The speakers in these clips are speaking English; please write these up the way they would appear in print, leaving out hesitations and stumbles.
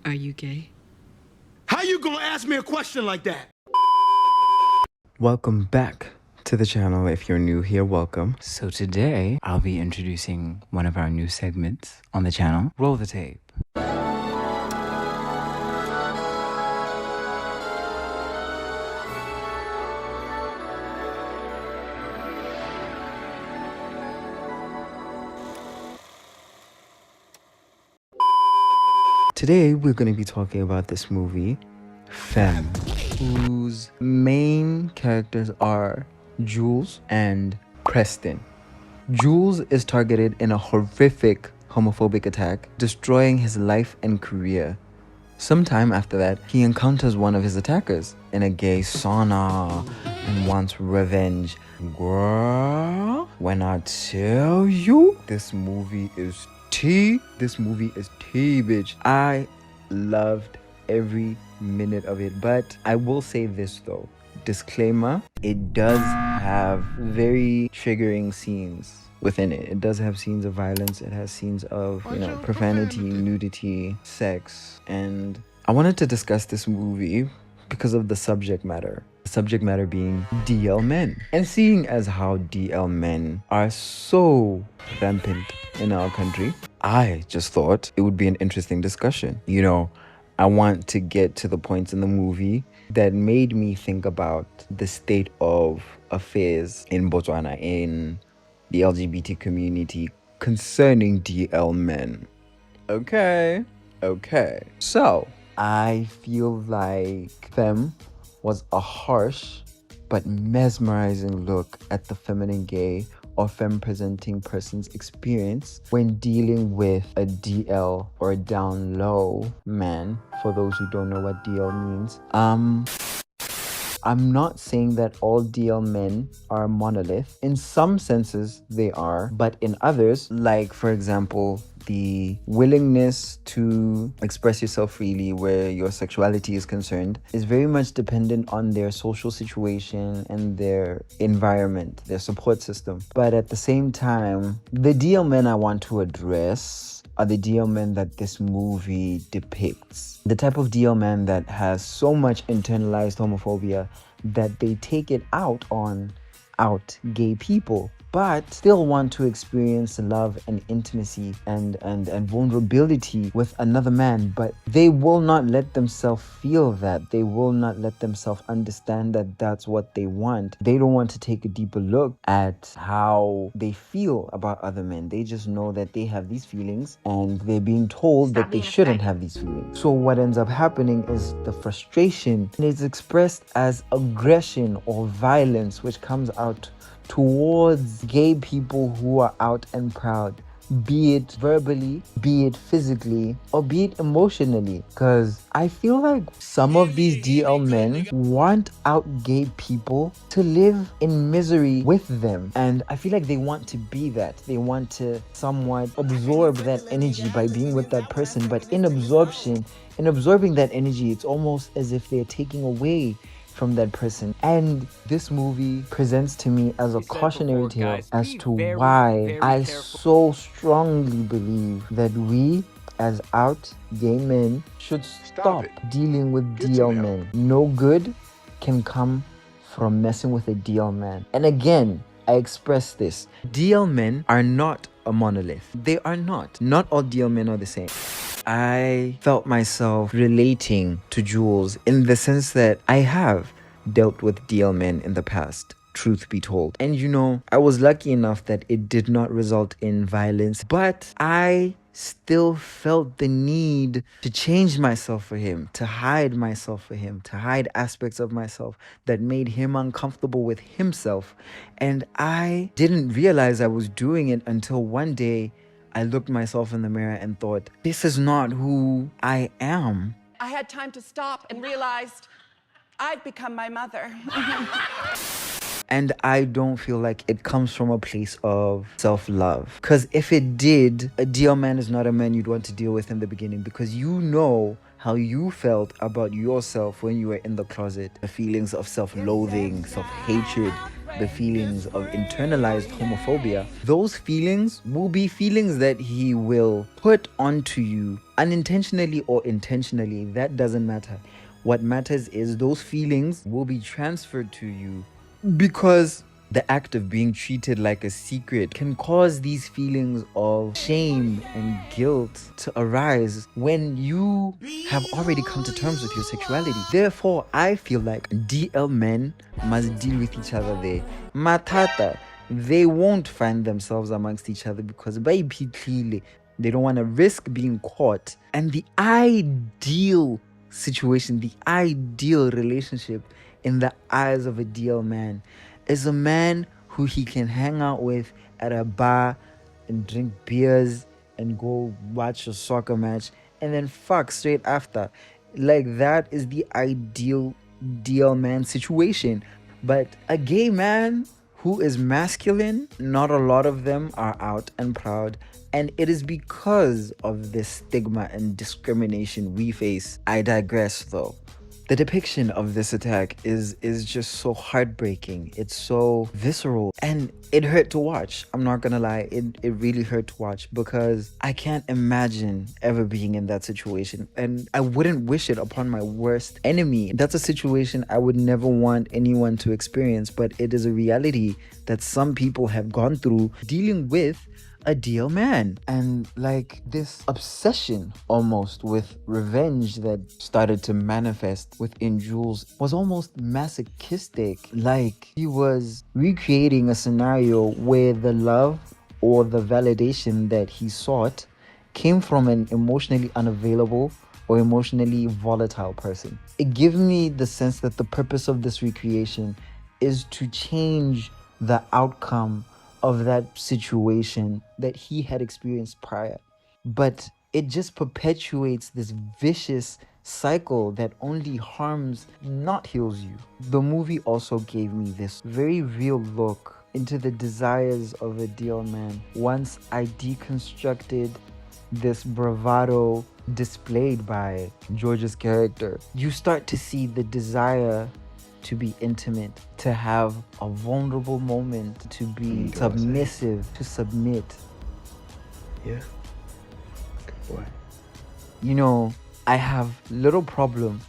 Are you gay? How you gonna ask me a question like that? Welcome back to the channel. If you're new here, welcome. So today, I'll be introducing one of our new segments on the channel. Roll the tape. Today, we're going to be talking about this movie, FEMME, whose main characters are Jules and Preston. Jules is targeted in a horrific homophobic attack, destroying his life and career. Sometime after that, he encounters one of his attackers in a gay sauna and wants revenge. Girl, when I tell you, this movie is tea. This movie is tea, bitch. I loved every minute of it, but I will say this though. Disclaimer, it does have very triggering scenes within it. It does have scenes of violence. It has scenes of, profanity, nudity, sex. And I wanted to discuss this movie because of the subject matter. The subject matter being DL men. And seeing as how DL men are so rampant in our country, I just thought it would be an interesting discussion. I want to get to the points in the movie that made me think about the state of affairs in Botswana, in the LGBT community concerning DL men. Okay. So, I feel like FEMME was a harsh but mesmerizing look at the feminine gay or femme-presenting person's experience when dealing with a DL or a down low man, for those who don't know what DL means. I'm not saying that all DL men are a monolith. In some senses, they are, but in others, like for example, the willingness to express yourself freely where your sexuality is concerned is very much dependent on their social situation and their environment, their support system. But at the same time, the DL men I want to address are the DL men that this movie depicts. The type of DL man that has so much internalized homophobia that they take it out on gay people, but still want to experience love and intimacy and vulnerability with another man, but they will not let themselves feel that. They will not let themselves understand that that's what they want. They don't want to take a deeper look at how they feel about other men. They just know that they have these feelings and they're being told that they shouldn't have these feelings. So what ends up happening is the frustration is expressed as aggression or violence, which comes out towards gay people who are out and proud, be it verbally, be it physically, or be it emotionally. Because I feel like some of these DL men want out gay people to live in misery with them. And I feel like they want to be that. They want to somewhat absorb that energy by being with that person. But in absorbing that energy, it's almost as if they're taking away from that person. And this movie presents to me as a cautionary tale as to why I so strongly believe that we as out gay men should stop dealing with DL men. No good can come from messing with a DL man. And again, I express this. DL men are not a monolith. They are not. Not all DL men are the same. I felt myself relating to Jules in the sense that I have dealt with DL men in the past, truth be told. And I was lucky enough that it did not result in violence, but I still felt the need to change myself for him, to hide myself for him, to hide aspects of myself that made him uncomfortable with himself. And I didn't realize I was doing it until one day I looked myself in the mirror and thought, this is not who I am. I had time to stop and realized I've become my mother. And I don't feel like it comes from a place of self-love. Because if it did, a DL man is not a man you'd want to deal with in the beginning, because you know how you felt about yourself when you were in the closet. The feelings of self-loathing, self-hatred, the feelings of internalized homophobia, those feelings will be feelings that he will put onto you unintentionally or intentionally. That doesn't matter. What matters is those feelings will be transferred to you because the act of being treated like a secret can cause these feelings of shame and guilt to arise when you have already come to terms with your sexuality. Therefore, I feel like DL men must deal with each other there. Matata, they won't find themselves amongst each other because baby clearly they don't want to risk being caught. And the ideal situation, the ideal relationship in the eyes of a DL man is a man who he can hang out with at a bar and drink beers and go watch a soccer match and then fuck straight after. Like, that is the ideal DL man situation. But a gay man who is masculine, not a lot of them are out and proud. And it is because of this stigma and discrimination we face. I digress though. The depiction of this attack is just so heartbreaking. It's so visceral and it hurt to watch. I'm not gonna lie, it really hurt to watch because I can't imagine ever being in that situation and I wouldn't wish it upon my worst enemy. That's a situation I would never want anyone to experience, but it is a reality that some people have gone through dealing with a DL man. And like this obsession almost with revenge that started to manifest within Jules was almost masochistic. Like he was recreating a scenario where the love or the validation that he sought came from an emotionally unavailable or emotionally volatile person. It gives me the sense that the purpose of this recreation is to change the outcome of that situation that he had experienced prior. But it just perpetuates this vicious cycle that only harms, not heals you. The movie also gave me this very real look into the desires of a DL man. Once I deconstructed this bravado displayed by George's character, you start to see the desire to be intimate, to have a vulnerable moment, to be submissive, to submit. Yeah. Good boy. You know, I have little problem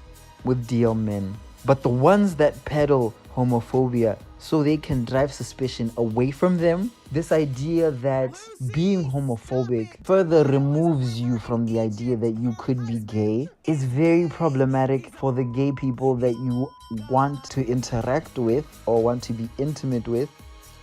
with DL men, but the ones that peddle homophobia so they can drive suspicion away from them, this idea that being homophobic further removes you from the idea that you could be gay, is very problematic for the gay people that you want to interact with or want to be intimate with,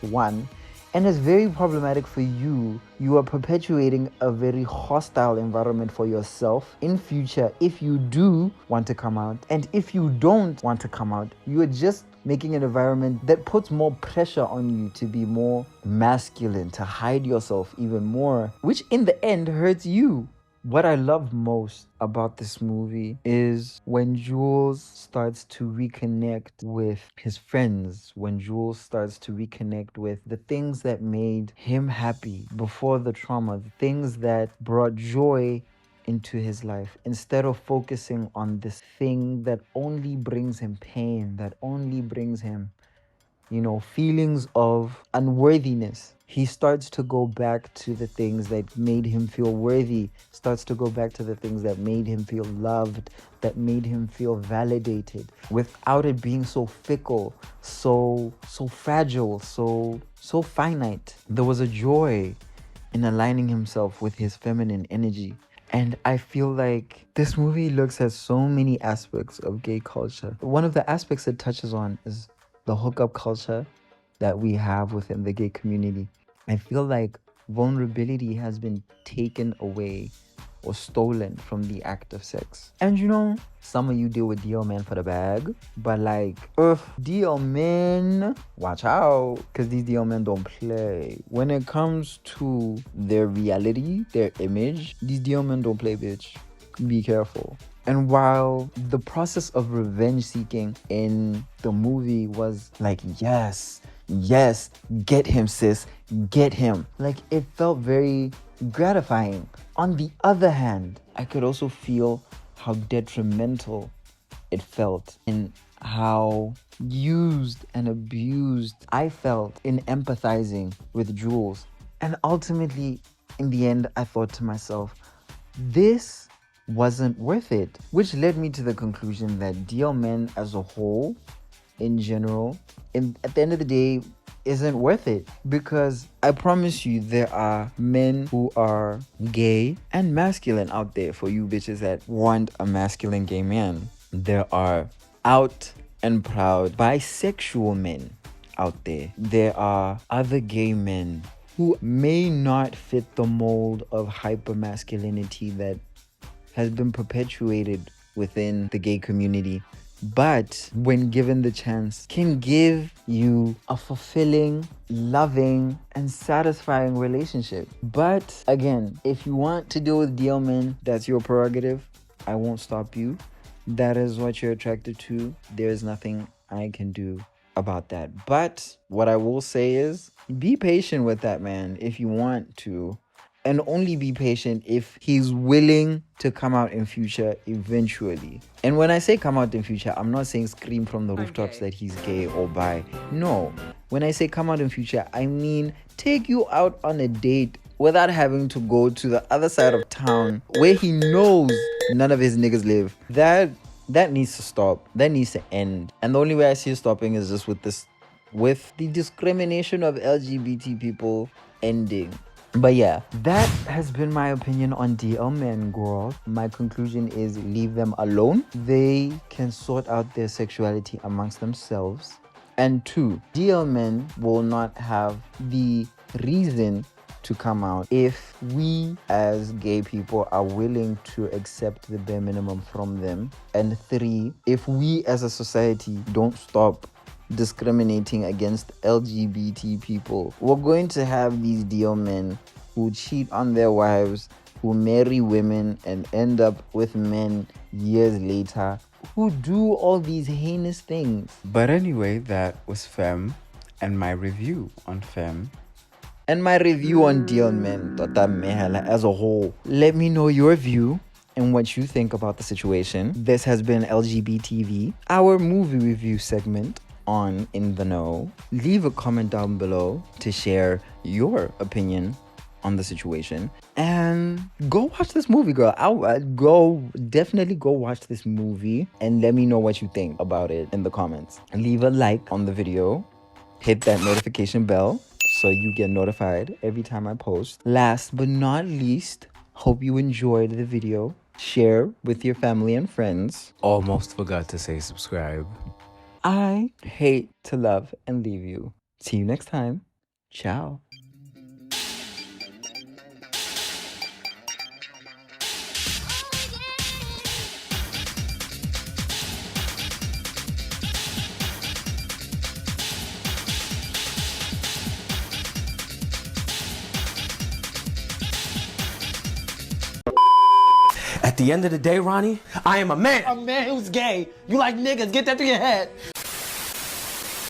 one. And it's very problematic for you. You are perpetuating a very hostile environment for yourself in future if you do want to come out. And if you don't want to come out, you are just making an environment that puts more pressure on you to be more masculine, to hide yourself even more, which in the end hurts you. What I love most about this movie is when Jules starts to reconnect with his friends, when Jules starts to reconnect with the things that made him happy before the trauma, the things that brought joy into his life, instead of focusing on this thing that only brings him pain, that only brings him, feelings of unworthiness. He starts to go back to the things that made him feel worthy, starts to go back to the things that made him feel loved, that made him feel validated, without it being so fickle, so fragile, so finite. There was a joy in aligning himself with his feminine energy. And I feel like this movie looks at so many aspects of gay culture. One of the aspects it touches on is the hookup culture that we have within the gay community. I feel like vulnerability has been taken away or stolen from the act of sex. And some of you deal with DL men for the bag, but like, DL men, watch out, because these DL men don't play. When it comes to their reality, their image, these DL men don't play, bitch. Be careful. And while the process of revenge seeking in the movie was like, yes, get him, sis, get him. Like, it felt very gratifying. On the other hand, I could also feel how detrimental it felt and how used and abused I felt in empathizing with Jules. And ultimately, in the end, I thought to myself, this wasn't worth it. Which led me to the conclusion that DL men as a whole, in general, at the end of the day, isn't worth it. Because I promise you, there are men who are gay and masculine out there for you bitches that want a masculine gay man. There are out and proud bisexual men out there. There are other gay men who may not fit the mold of hypermasculinity that has been perpetuated within the gay community, but when given the chance, can give you a fulfilling, loving, and satisfying relationship. But again, if you want to deal with DL men, that's your prerogative. I won't stop you. That is what you're attracted to. There is nothing I can do about that. But what I will say is, be patient with that man if you want to. And only be patient if he's willing to come out in future eventually. And when I say come out in future, I'm not saying scream from the rooftops that he's gay or bi. No. When I say come out in future, I mean take you out on a date without having to go to the other side of town where he knows none of his niggas live. That needs to stop. That needs to end. And the only way I see it stopping is just with the discrimination of LGBT people ending. But yeah, that has been my opinion on DL men, girl. My conclusion is leave them alone. They can sort out their sexuality amongst themselves. And 2, DL men will not have the reason to come out if we as gay people are willing to accept the bare minimum from them. And 3, if we as a society don't stop discriminating against LGBT people, we're going to have these DL men who cheat on their wives, who marry women and end up with men years later, who do all these heinous things. But anyway, that was FEMME and my review on FEMME. And my review on DL men, Tota Mehala, as a whole. Let me know your view and what you think about the situation. This has been LGBTv, our movie review segment on In the Know. Leave a comment down below to share your opinion on the situation, and go watch this movie, girl. Definitely go watch this movie and let me know what you think about it in the comments. Leave a like on the video, hit that notification bell so you get notified every time I post. Last but not least, hope you enjoyed the video. Share with your family and friends. Almost forgot to say subscribe. I hate to love and leave you. See you next time. Ciao. At the end of the day, Ronnie, I am a man. A man who's gay. You like niggas. Get that through your head.